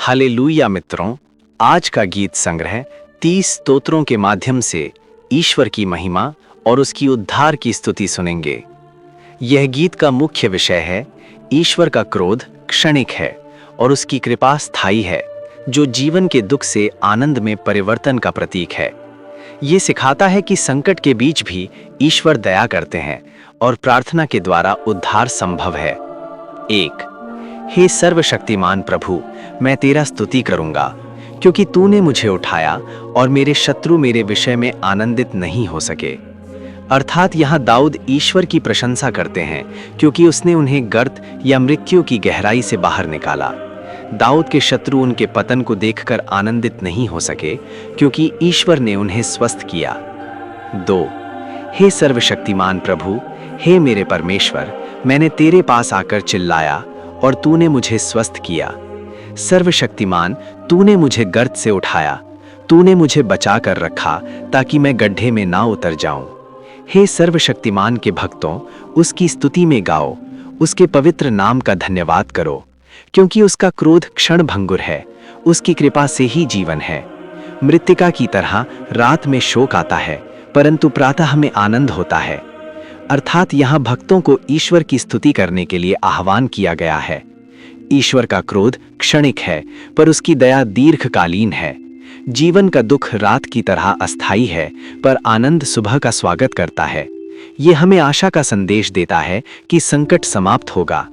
Hallelujah मित्रों, आज का गीत संग्रह 30 स्तोत्रों के माध्यम से ईश्वर की महिमा और उसकी उद्धार की स्तुति सुनेंगे। यह गीत का मुख्य विषय है ईश्वर का क्रोध क्षणिक है और उसकी कृपा स्थायी है, जो जीवन के दुख से आनंद में परिवर्तन का प्रतीक है। ये सिखाता है कि संकट के बीच भी ईश्वर दया करते हैं और प्रार्थना के द्वारा उद्धार संभव है। 1। हे सर्वशक्तिमान प्रभु, मैं तेरा स्तुति करूंगा क्योंकि तूने मुझे उठाया और मेरे शत्रु मेरे विषय में आनंदित नहीं हो सके। अर्थात यहाँ दाऊद ईश्वर की प्रशंसा करते हैं क्योंकि उसने उन्हें गर्त या मृत्यु की गहराई से बाहर निकाला। दाऊद के शत्रु उनके पतन को देखकर आनंदित नहीं हो सके क्योंकि ईश्वर ने उन्हें स्वस्थ किया। 2। हे सर्वशक्तिमान प्रभु, हे मेरे परमेश्वर, मैंने तेरे पास आकर चिल्लाया और तूने मुझे स्वस्थ किया। सर्वशक्तिमान, तूने मुझे गर्त से उठाया, तूने मुझे बचा कर रखा ताकि मैं गड्ढे में ना उतर जाऊं। हे सर्वशक्तिमान के भक्तों, उसकी स्तुति में गाओ, उसके पवित्र नाम का धन्यवाद करो, क्योंकि उसका क्रोध क्षण भंगुर है, उसकी कृपा से ही जीवन है। मृत्तिका की तरह रात में शोक आता है, परंतु प्रातः में आनंद होता है। अर्थात यहाँ भक्तों को ईश्वर की स्तुति करने के लिए आह्वान किया गया है। ईश्वर का क्रोध क्षणिक है, पर उसकी दया दीर्घकालीन है। जीवन का दुख रात की तरह अस्थायी है, पर आनंद सुबह का स्वागत करता है। ये हमें आशा का संदेश देता है कि संकट समाप्त होगा।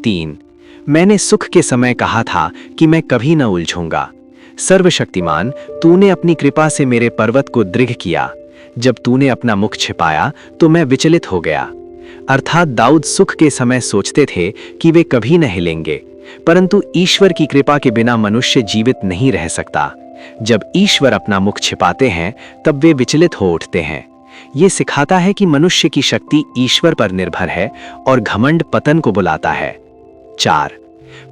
3। मैंने सुख के समय कहा था कि मैं कभी न उलझूंगा। सर्वशक्तिमान, तूने अपनी कृपा से मेरे पर्वत को दृढ़ किया। जब तूने अपना मुख छिपाया तो मैं विचलित हो गया। अर्थात दाऊद सुख के समय सोचते थे कि वे कभी न हिलेंगे, परंतु ईश्वर की कृपा के बिना मनुष्य जीवित नहीं रह सकता। जब ईश्वर अपना मुख छिपाते हैं तब वे विचलित हो उठते हैं। ये सिखाता है कि मनुष्य की शक्ति ईश्वर पर निर्भर है और घमंड पतन को बुलाता है। 4।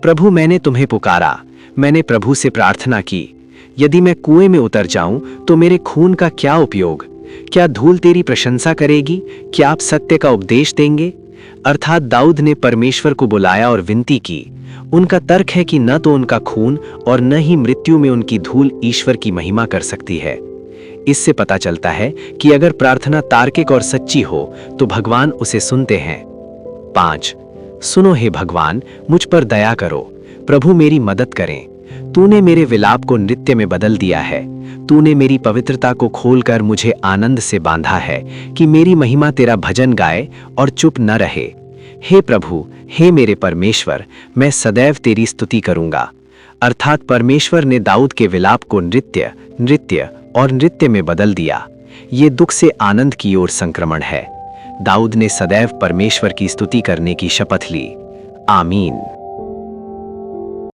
प्रभु, मैंने तुम्हें पुकारा, मैंने प्रभु से प्रार्थना की। यदि मैं कुएं में उतर जाऊं तो मेरे खून का क्या उपयोग? क्या धूल तेरी प्रशंसा करेगी? क्या आप सत्य का उपदेश देंगे? अर्थात दाऊद ने परमेश्वर को बुलाया और विनती की। उनका तर्क है कि न तो उनका खून और न ही मृत्यु में उनकी धूल ईश्वर की महिमा कर सकती है। इससे पता चलता है कि अगर प्रार्थना तार्किक और सच्ची हो तो भगवान उसे सुनते हैं। 5। सुनो हे भगवान, मुझ पर दया करो, प्रभु मेरी मदद करें। तूने मेरे विलाप को नृत्य में बदल दिया है। तूने मेरी पवित्रता को खोलकर मुझे आनंद से बांधा है कि मेरी महिमा तेरा भजन गाए और चुप न रहे। हे प्रभु, हे मेरे परमेश्वर, मैं सदैव तेरी स्तुति करूंगा। अर्थात परमेश्वर ने दाऊद के विलाप को नृत्य में बदल दिया। ये दुख से आनंद की ओर संक्रमण है। दाऊद ने सदैव परमेश्वर की स्तुति करने की शपथ ली। आमीन।